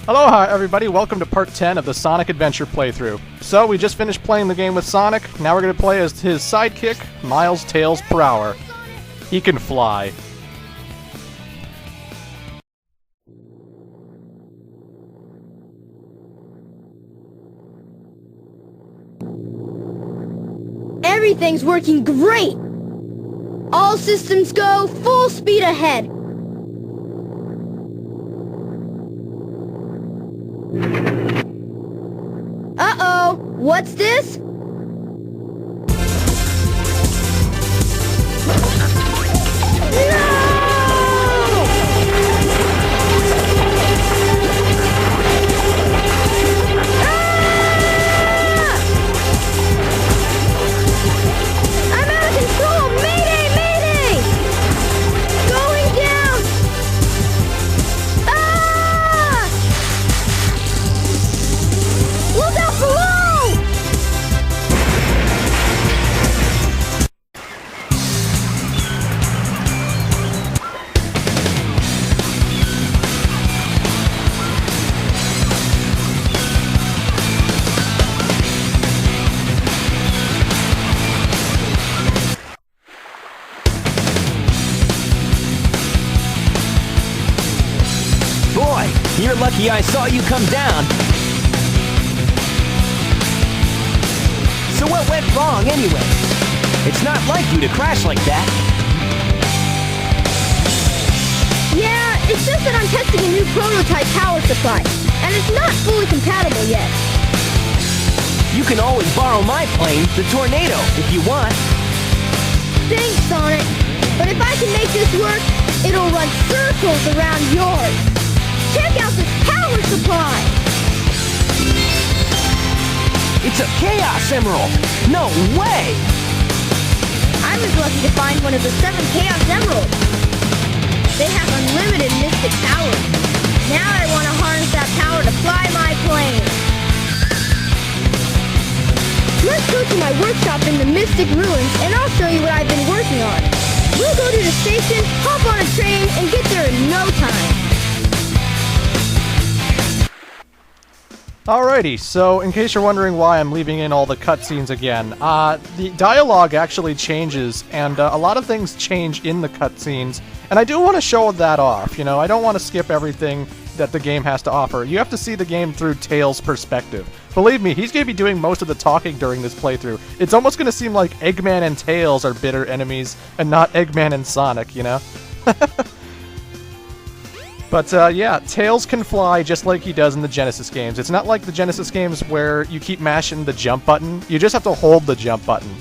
Aloha everybody, welcome to part 10 of the Sonic Adventure playthrough. So, we just finished playing the game with Sonic, now we're going to play as his sidekick, Miles Tails PROWER. He can fly. Everything's working great! All systems go, full speed ahead! Uh-oh! What's this? You're lucky I saw you come down. So what went wrong anyway? It's not like you to crash like that. Yeah, it's just that I'm testing a new prototype power supply, and it's not fully compatible yet. You can always borrow my plane, the Tornado, if you want. Thanks, Sonic. But if I can make this work, it'll run circles around yours. Check out this power supply! It's a Chaos Emerald! No way! I was lucky to find one of the 7 Chaos Emeralds. They have unlimited mystic power. Now I want to harness that power to fly my plane. Let's go to my workshop in the Mystic Ruins and I'll show you what I've been working on. We'll go to the station, hop on a train, and get there in no time. Alrighty, so in case you're wondering why I'm leaving in all the cutscenes again, the dialogue actually changes, and a lot of things change in the cutscenes, and I do want to show that off, you know, I don't want to skip everything that the game has to offer. You have to see the game through Tails' perspective. Believe me, he's going to be doing most of the talking during this playthrough. It's almost going to seem like Eggman and Tails are bitter enemies, and not Eggman and Sonic, you know? But, yeah, Tails can fly just like he does in the Genesis games. It's not like the Genesis games where you keep mashing the jump button. You just have to hold the jump button.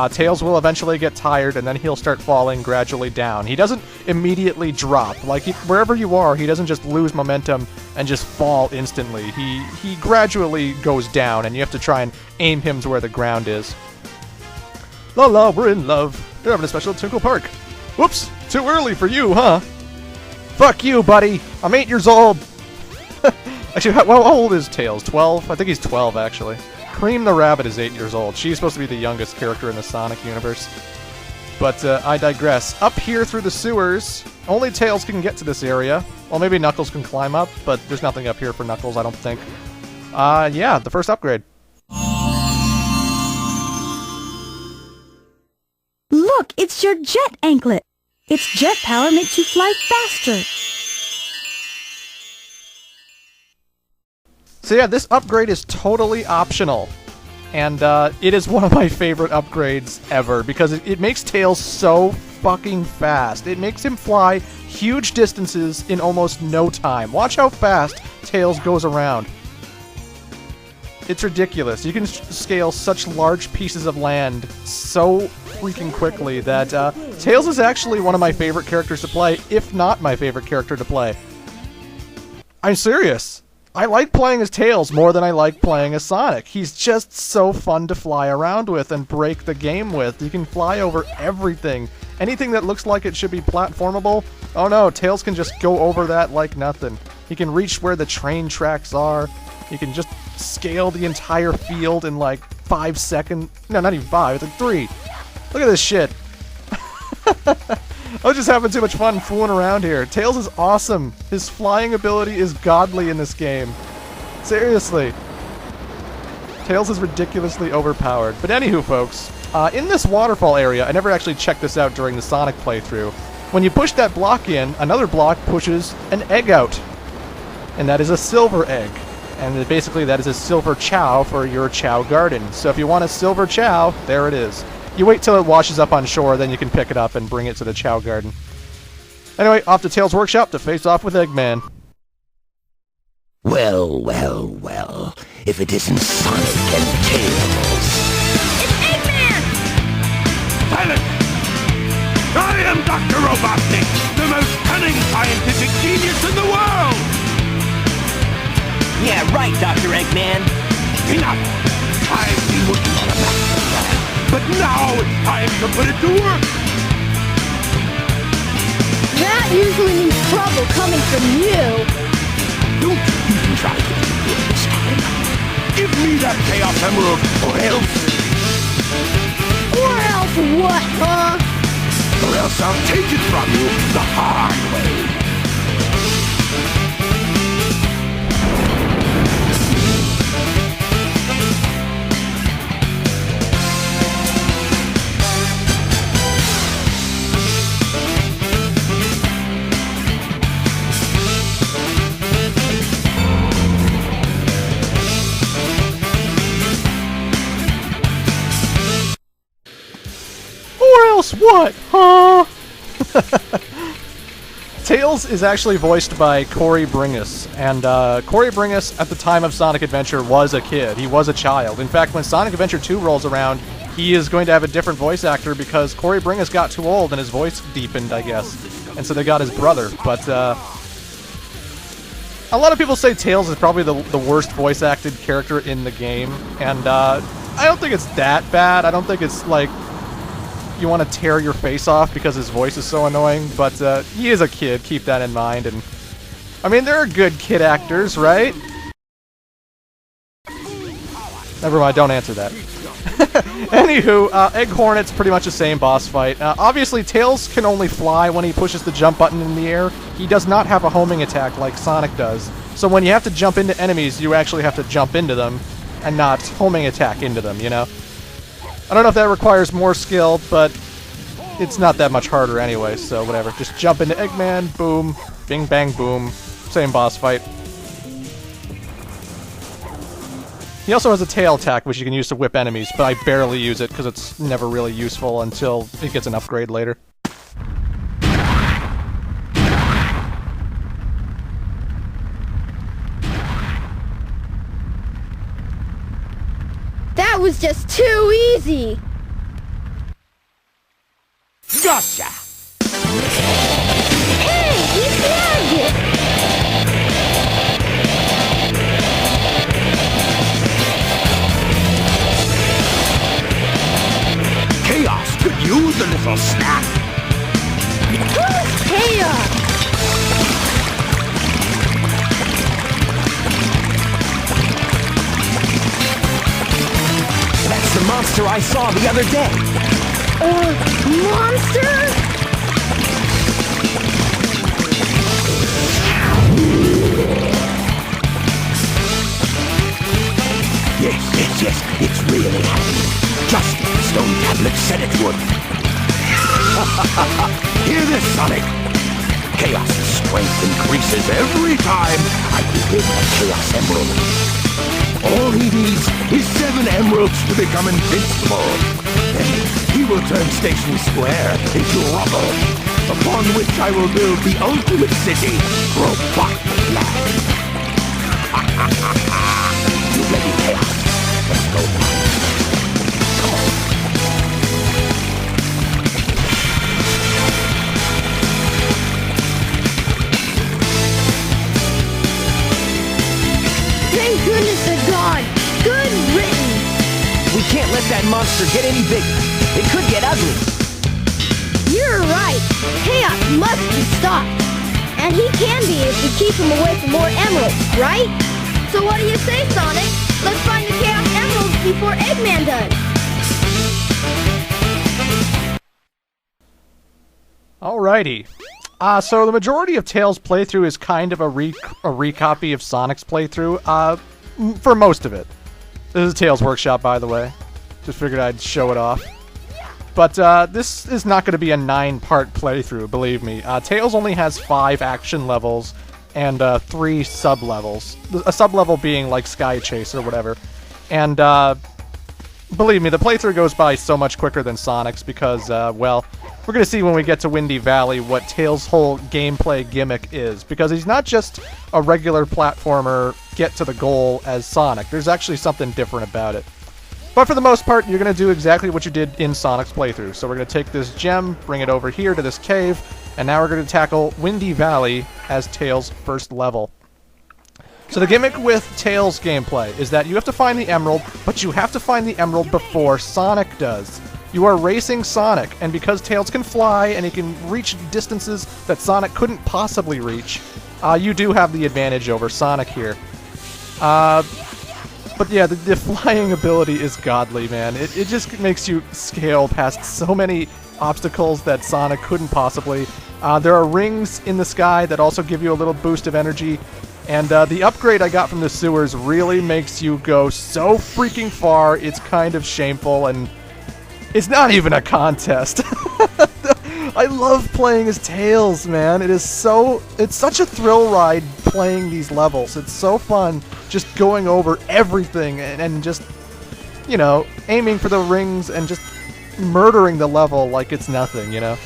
Tails will eventually get tired, and then he'll start falling gradually down. He doesn't immediately drop. Like, wherever you are, he doesn't just lose momentum and just fall instantly. He gradually goes down, and you have to try and aim him to where the ground is. La la, we're in love. They're having a special Tinkle Park. Whoops, too early for you, huh? Fuck you, buddy! I'm 8 years old! Actually, how old is Tails? 12? I think he's 12, actually. Cream the Rabbit is 8 years old. She's supposed to be the youngest character in the Sonic universe. But, I digress. Up here through the sewers, only Tails can get to this area. Well, maybe Knuckles can climb up, but there's nothing up here for Knuckles, I don't think. Yeah, the first upgrade. Look, it's your jet anklet! Its jet power makes you fly faster! So yeah, this upgrade is totally optional. And it is one of my favorite upgrades ever, because it makes Tails so fucking fast. It makes him fly huge distances in almost no time. Watch how fast Tails goes around. It's ridiculous. You can scale such large pieces of land so freaking quickly that Tails is actually one of my favorite characters to play, if not my favorite character to play. I'm serious. I like playing as Tails more than I like playing as Sonic. He's just so fun to fly around with and break the game with. You can fly over everything. Anything that looks like it should be platformable, oh no, Tails can just go over that like nothing. He can reach where the train tracks are. He can just scale the entire field in like 5 seconds. No, not even 5, it's like 3. Look at this shit. I was just having too much fun fooling around here. Tails is awesome. His flying ability is godly in this game. Seriously. Tails is ridiculously overpowered. But anywho, folks, in this waterfall area, I never actually checked this out during the Sonic playthrough. When you push that block in, another block pushes an egg out. And that is a silver egg. And basically that is a silver Chao for your Chao Garden. So if you want a silver Chao, there it is. You wait till it washes up on shore, then you can pick it up and bring it to the Chao Garden. Anyway, off to Tails' workshop to face off with Eggman. Well, well, well. If it isn't Sonic and Tails. It's Eggman! Silence! I am Dr. Robotnik, the most cunning scientific genius in the world! Yeah, right, Dr. Eggman. Enough! I've been working on a master plan, but now it's time to put it to work! That usually means trouble coming from you. Don't even try to do it this time. Give me that Chaos Emerald, or else... Or else what, huh? Or else I'll take it from you the hard way. What? Huh? Tails is actually voiced by Corey Bringus, and Corey Bringus at the time of Sonic Adventure was a kid. He was a child. In fact, when Sonic Adventure 2 rolls around, he is going to have a different voice actor because Corey Bringus got too old and his voice deepened, I guess. And so they got his brother. But a lot of people say Tails is probably the worst voice acted character in the game, and I don't think it's that bad. I don't think it's like you want to tear your face off because his voice is so annoying, but he is a kid, keep that in mind. And I mean, there are good kid actors, right? Never mind, don't answer that. Anywho, Egg Hornet's pretty much the same boss fight. Obviously, Tails can only fly when he pushes the jump button in the air. He does not have a homing attack like Sonic does. So when you have to jump into enemies, you actually have to jump into them and not homing attack into them, you know? I don't know if that requires more skill, but it's not that much harder anyway, so whatever. Just jump into Eggman, boom, bing bang boom, same boss fight. He also has a tail attack, which you can use to whip enemies, but I barely use it because it's never really useful until it gets an upgrade later. That was just too easy. Gotcha! Hey, he snagged it. Chaos could use a little snack. Who's Chaos? That's the monster I saw the other day. Monster? Yes, it's really happening. Just as the stone tablet said it would. Hear this, Sonic. Chaos' strength increases every time I give him a Chaos Emerald. All he needs is 7 emeralds to become invincible. Then he will turn Station Square into rubble, upon which I will build the ultimate city, Robotnikland. You ready, Chaos? Let's go. Come on. Thank goodness they're gone. Good riddance. We can't let that monster get any bigger. It could get ugly. You're right. Chaos must be stopped. And he can be if we keep him away from more emeralds, right? So what do you say, Sonic? Let's find the Chaos Emeralds before Eggman does. Alrighty. So the majority of Tails' playthrough is kind of a recopy of Sonic's playthrough, for most of it. This is Tails' Workshop, by the way. Just figured I'd show it off. But this is not going to be a 9-part playthrough, believe me. Tails only has 5 action levels and 3 sub-levels. A sub-level being like Sky Chase or whatever. And believe me, the playthrough goes by so much quicker than Sonic's because, well, we're going to see when we get to Windy Valley what Tails' whole gameplay gimmick is. Because he's not just a regular platformer, get to the goal as Sonic. There's actually something different about it. But for the most part, you're going to do exactly what you did in Sonic's playthrough. So we're going to take this gem, bring it over here to this cave, and now we're going to tackle Windy Valley as Tails' first level. So the gimmick with Tails' gameplay is that you have to find the emerald, but you have to find the emerald before Sonic does. You are racing Sonic, and because Tails can fly and he can reach distances that Sonic couldn't possibly reach, you do have the advantage over Sonic here. But yeah, the flying ability is godly, man. It just makes you scale past so many obstacles that Sonic couldn't possibly. There are rings in the sky that also give you a little boost of energy. And the upgrade I got from the sewers really makes you go so freaking far, it's kind of shameful, and it's not even a contest. I love playing as Tails, man. It's such a thrill ride playing these levels. It's so fun just going over everything and just, you know, aiming for the rings and just murdering the level like it's nothing, you know?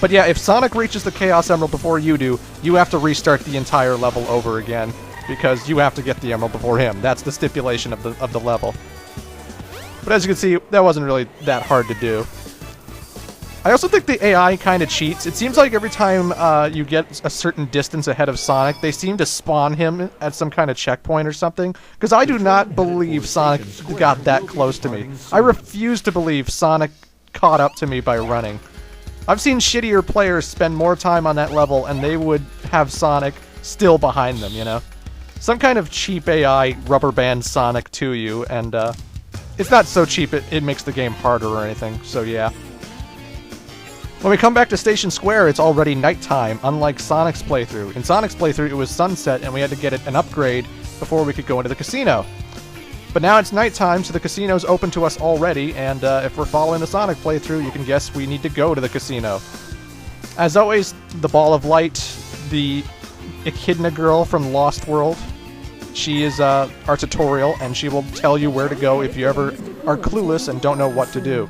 But yeah, if Sonic reaches the Chaos Emerald before you do, you have to restart the entire level over again, because you have to get the Emerald before him. That's the stipulation of the level. But as you can see, that wasn't really that hard to do. I also think the AI kind of cheats. It seems like every time you get a certain distance ahead of Sonic, they seem to spawn him at some kind of checkpoint or something. Because I do not believe Sonic got that close to me. I refuse to believe Sonic caught up to me by running. I've seen shittier players spend more time on that level and they would have Sonic still behind them, you know? Some kind of cheap AI rubber band Sonic to you, and it's not so cheap it makes the game harder or anything, so yeah. When we come back to Station Square, it's already nighttime, unlike Sonic's playthrough. In Sonic's playthrough, it was sunset, and we had to get an upgrade before we could go into the casino. But now it's nighttime, so the casino's open to us already, and if we're following the Sonic playthrough, you can guess we need to go to the casino. As always, the Ball of Light, the Echidna girl from Lost World, she is our tutorial, and she will tell you where to go if you ever are clueless and don't know what to do.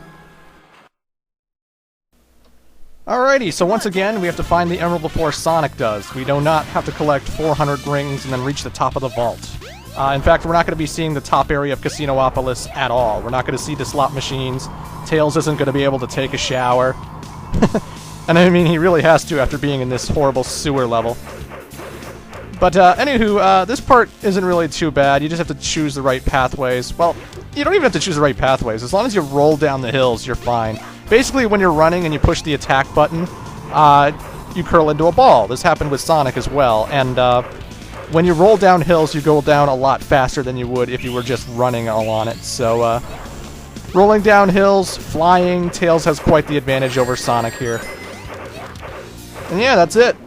Alrighty, so once again, we have to find the emerald before Sonic does. We do not have to collect 400 rings and then reach the top of the vault. In fact, we're not going to be seeing the top area of Casinopolis at all. We're not going to see the slot machines. Tails isn't going to be able to take a shower. And I mean, he really has to after being in this horrible sewer level. But anywho, this part isn't really too bad. You just have to choose the right pathways. Well, you don't even have to choose the right pathways. As long as you roll down the hills, you're fine. Basically, when you're running and you push the attack button, you curl into a ball. This happened with Sonic as well. And when you roll down hills, you go down a lot faster than you would if you were just running all on it. So, rolling down hills, flying, Tails has quite the advantage over Sonic here. And yeah, that's it.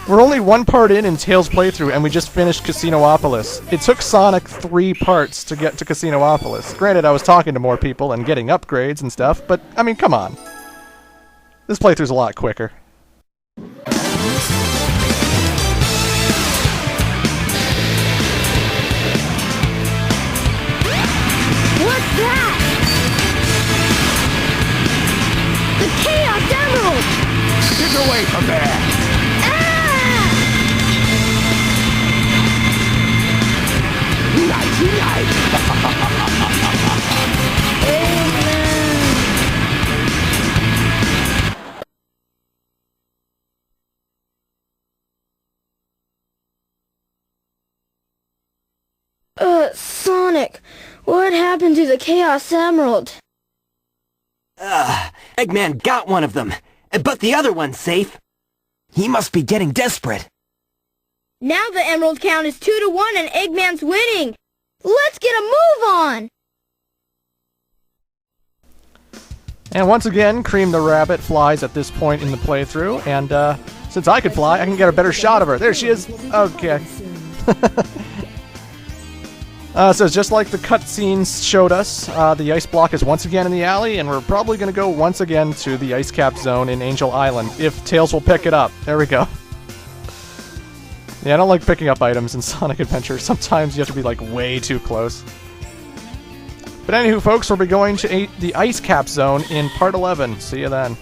We're only one part in Tails' playthrough, and we just finished Casinopolis. It took Sonic 3 parts to get to Casinopolis. Granted, I was talking to more people and getting upgrades and stuff, but, I mean, come on. This playthrough's a lot quicker. What's that? The Chaos Emerald! Get away from there! Sonic, what happened to the Chaos Emerald? Eggman got one of them, but the other one's safe. He must be getting desperate. Now the emerald count is 2-1 and Eggman's winning. Let's get a move on! And once again, Cream the Rabbit flies at this point in the playthrough, and since I could fly, I can get a better shot of her. There she is! Okay. So just like the cutscenes showed us, the ice block is once again in the alley, and we're probably going to go once again to the ice cap zone in Angel Island, if Tails will pick it up. There we go. Yeah, I don't like picking up items in Sonic Adventure. Sometimes you have to be, like, way too close. But anywho, folks, we'll be going to the ice cap zone in Part 11. See you then.